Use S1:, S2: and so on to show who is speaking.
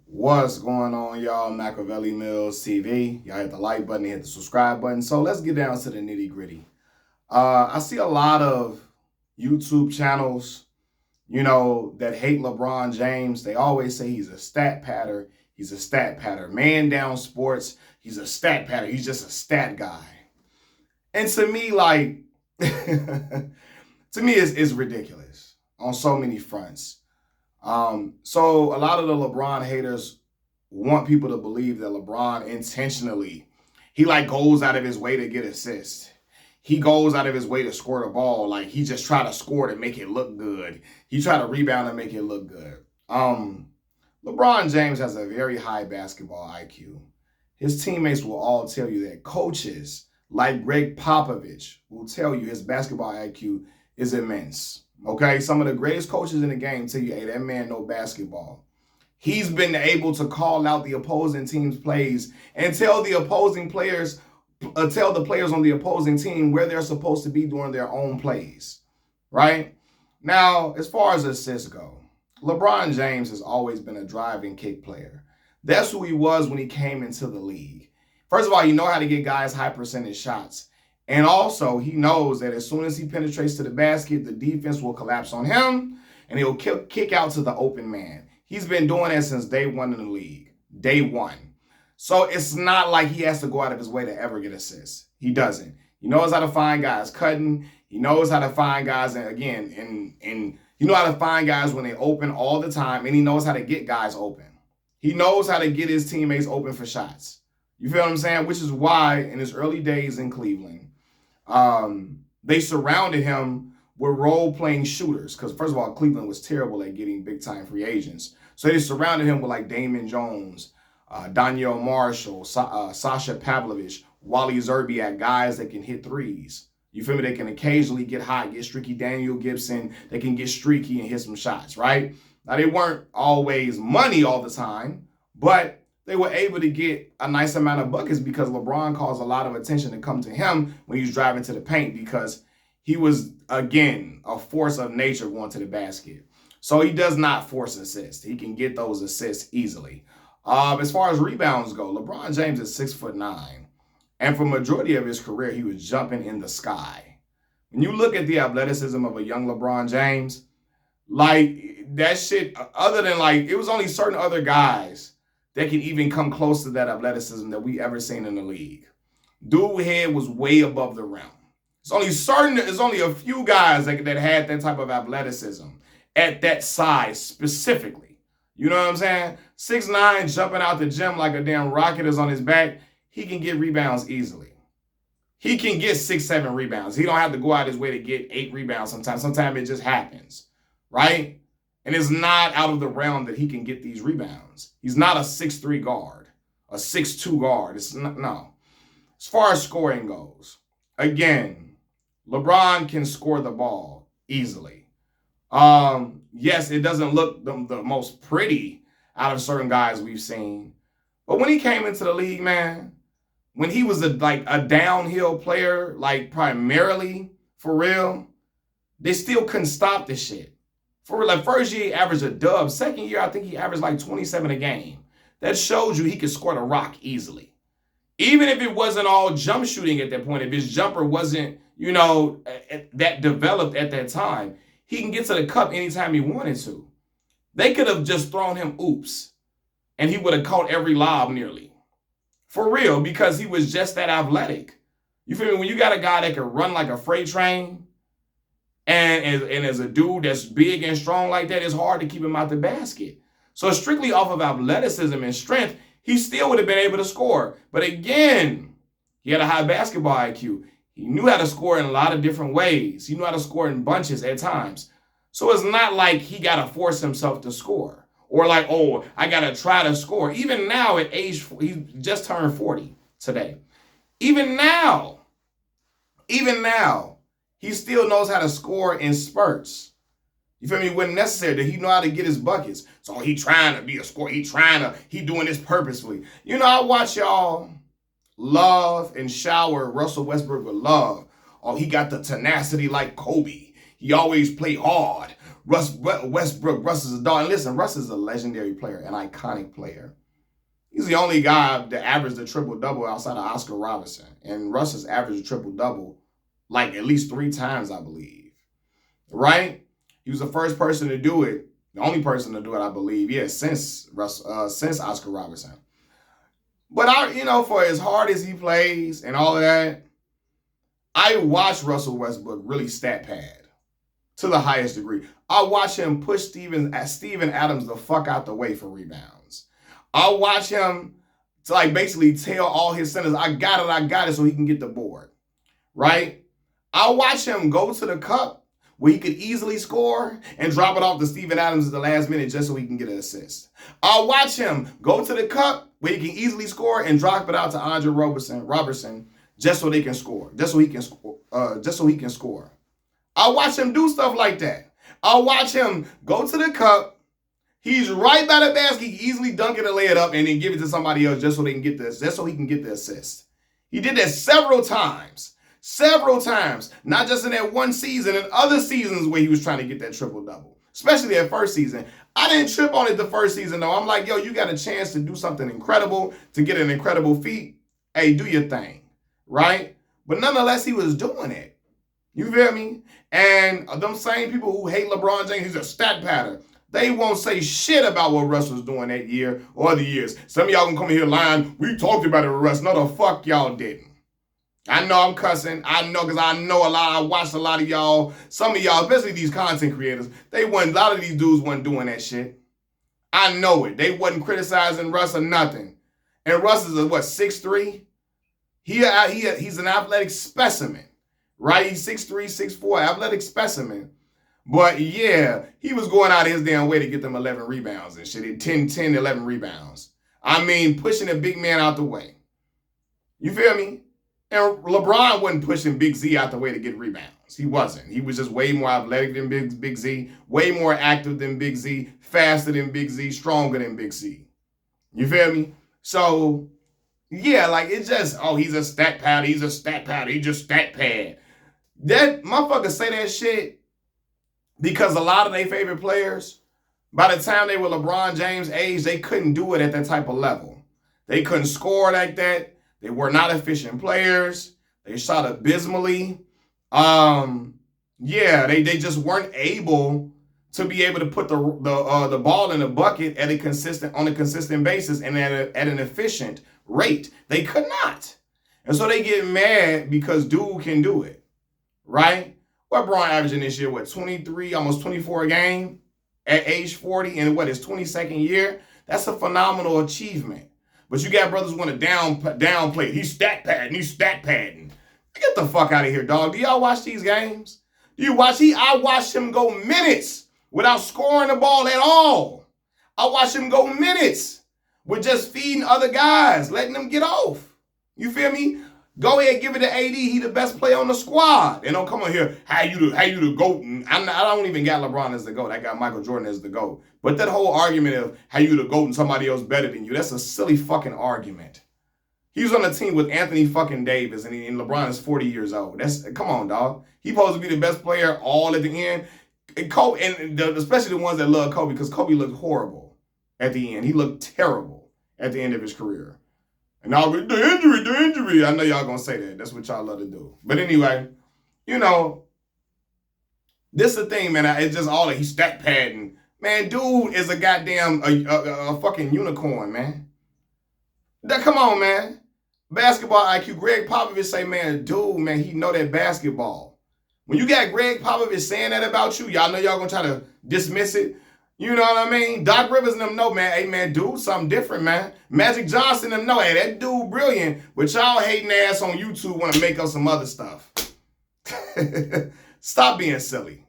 S1: What's going on, y'all? Machiavelli Mills TV. Y'all hit the like button, hit the subscribe button. So let's get down to the nitty gritty. I see a lot of YouTube channels, that hate LeBron James. They always say he's a stat patter. He's a stat patter. Man down sports. He's a stat patter. He's just a stat guy. And to me, it's ridiculous on so many fronts. So a lot of the LeBron haters want people to believe that LeBron intentionally, he goes out of his way to get assists. He goes out of his way to score the ball. Like he just try to score to make it look good. He try to rebound and make it look good. LeBron James has a very high basketball IQ. His teammates will all tell you that. Coaches like Greg Popovich will tell you his basketball IQ is immense. Okay, some of the greatest coaches in the game tell you, hey, that man know basketball. He's been able to call out the opposing team's plays and tell the players on the opposing team where they're supposed to be during their own plays, right? Now, as far as assists go, LeBron James has always been a drive and kick player. That's who he was when he came into the league. First of all, you know how to get guys high percentage shots. And also, he knows that as soon as he penetrates to the basket, the defense will collapse on him, and he'll kick out to the open man. He's been doing that since day one in the league. Day one. So it's not like he has to go out of his way to ever get assists. He doesn't. He knows how to find guys cutting. He knows how to find guys, and you know how to find guys when they open all the time, and he knows how to get guys open. He knows how to get his teammates open for shots. You feel what I'm saying? Which is why in his early days in Cleveland, they surrounded him with role-playing shooters because, first of all, Cleveland was terrible at getting big-time free agents. So they surrounded him with like Damon Jones, Danielle Marshall, Sasha Pavlovich, Wally Zerbiak, guys that can hit threes. You feel me? They can occasionally get hot, get streaky. Daniel Gibson, they can get streaky and hit some shots, right? Now, they weren't always money all the time, but they were able to get a nice amount of buckets because LeBron caused a lot of attention to come to him when he was driving to the paint because he was, again, a force of nature going to the basket. So he does not force assists. He can get those assists easily. As far as rebounds go, LeBron James is 6'9". And for the majority of his career, he was jumping in the sky. When you look at the athleticism of a young LeBron James, that shit, other than it was only certain other guys that can even come close to that athleticism that we ever seen in the league. Dude head was way above the rim. There's only a few guys that had that type of athleticism at that size specifically. You know what I'm saying? 6'9", jumping out the gym like a damn rocket is on his back. He can get rebounds easily. He can get 6-7 rebounds. He don't have to go out his way to get 8 rebounds sometimes. Sometimes it just happens, right? And it's not out of the realm that he can get these rebounds. He's not a 6'3" guard, a 6'2" guard. It's not, no. As far as scoring goes, again, LeBron can score the ball easily. Yes, it doesn't look the most pretty out of certain guys we've seen. But when he came into the league, man, when he was a downhill player, primarily, for real, they still couldn't stop this shit. For first year, he averaged a dub. Second year, I think he averaged 27 a game. That shows you he could score the rock easily. Even if it wasn't all jump shooting at that point, if his jumper wasn't, that developed at that time, he can get to the cup anytime he wanted to. They could have just thrown him oops, and he would have caught every lob nearly. For real, because he was just that athletic. You feel me? When you got a guy that can run like a freight train, and as a dude that's big and strong like that, it's hard to keep him out the basket. So strictly off of athleticism and strength, he still would have been able to score. But again, he had a high basketball IQ. He knew how to score in a lot of different ways. He knew how to score in bunches at times. So it's not like he got to force himself to score. Or I got to try to score. Even now at age, he just turned 40 today. Even now, he still knows how to score in spurts. You feel me? When necessary, he know how to get his buckets. So he trying to be a scorer. He doing this purposefully. I watch y'all love and shower Russell Westbrook with love. Oh, he got the tenacity like Kobe. He always play hard. Westbrook, Russ is a dog. And listen, Russ is a legendary player, an iconic player. He's the only guy that averaged a triple-double outside of Oscar Robertson. And Russ has averaged a triple-double like at least 3 times, I believe. Right? He was the first person to do it. The only person to do it, I believe. Yeah, since Oscar Robertson. But for as hard as he plays and all of that, I watched Russell Westbrook really stat pad to the highest degree. I watch him push Steven Adams the fuck out the way for rebounds. I watch him to basically tell all his centers, I got it, so he can get the board. Right? I watch him go to the cup where he could easily score and drop it off to Steven Adams at the last minute just so he can get an assist. I watch him go to the cup where he can easily score and drop it out to Andre Robertson just so they can score. Just so he can score. I watch him do stuff like that. I watch him go to the cup. He's right by the basket. He can easily dunk it and lay it up and then give it to somebody else just so he can get the assist. He did that several times. Several times. Not just in that one season, in other seasons where he was trying to get that triple-double. Especially that first season. I didn't trip on it the first season, though. I'm like, yo, you got a chance to do something incredible, to get an incredible feat. Hey, do your thing. Right? But nonetheless, he was doing it. You feel me? And them same people who hate LeBron James, he's a stat pattern. They won't say shit about what Russ was doing that year or other years. Some of y'all gonna come in here lying. We talked about it with Russ. No, the fuck y'all didn't. I know I'm cussing. I know because I know a lot. I watched a lot of y'all. Some of y'all, especially these content creators, a lot of these dudes wasn't doing that shit. I know it. They wasn't criticizing Russ or nothing. And Russ is a, 6'3"? He's an athletic specimen, right? He's 6'3", 6'4", athletic specimen. But yeah, he was going out of his damn way to get them 11 rebounds and shit. 10, 11 rebounds. I mean, pushing a big man out the way. You feel me? And LeBron wasn't pushing Big Z out the way to get rebounds. He wasn't. He was just way more athletic than Big Z, way more active than Big Z, faster than Big Z, stronger than Big Z. You feel me? So, yeah, it's just, he's a stat pad, he just stat pad. That motherfuckers say that shit because a lot of their favorite players, by the time they were LeBron James' age, they couldn't do it at that type of level. They couldn't score like that. They were not efficient players. They shot abysmally. They just weren't able to be able to put the ball in the bucket on a consistent basis and at an efficient rate. They could not. And so they get mad because dude can do it. Right? LeBron averaging this year, 23, almost 24 a game at age 40 in his 22nd year? That's a phenomenal achievement. But you got brothers want to downplay it. He's stat padding. Get the fuck out of here, dog. Do y'all watch these games? Do you watch? I watched him go minutes without scoring the ball at all. I watched him go minutes with just feeding other guys, letting them get off. You feel me? Go ahead, give it to AD. He the best player on the squad. And don't come on here, how you the GOAT. I don't even got LeBron as the GOAT. I got Michael Jordan as the GOAT. But that whole argument of how you the GOAT and somebody else better than you, that's a silly fucking argument. He was on a team with Anthony fucking Davis, and LeBron is 40 years old. Come on, dog. He supposed to be the best player all at the end. And Kobe, especially the ones that love Kobe, because Kobe looked horrible at the end. He looked terrible at the end of his career. And now the injury. I know y'all gonna say that. That's what y'all love to do. But anyway, this is the thing, man. It's just all that he's stat padding. Man, dude is a goddamn a fucking unicorn, man. Come on, man. Basketball IQ. Greg Popovich say, man, dude, man, he know that basketball. When you got Greg Popovich saying that about you, y'all know y'all gonna try to dismiss it. You know what I mean? Doc Rivers and them know, man. Hey, man, dude, something different, man. Magic Johnson and them know, hey, that dude brilliant. But y'all hating ass on YouTube want to make up some other stuff. Stop being silly.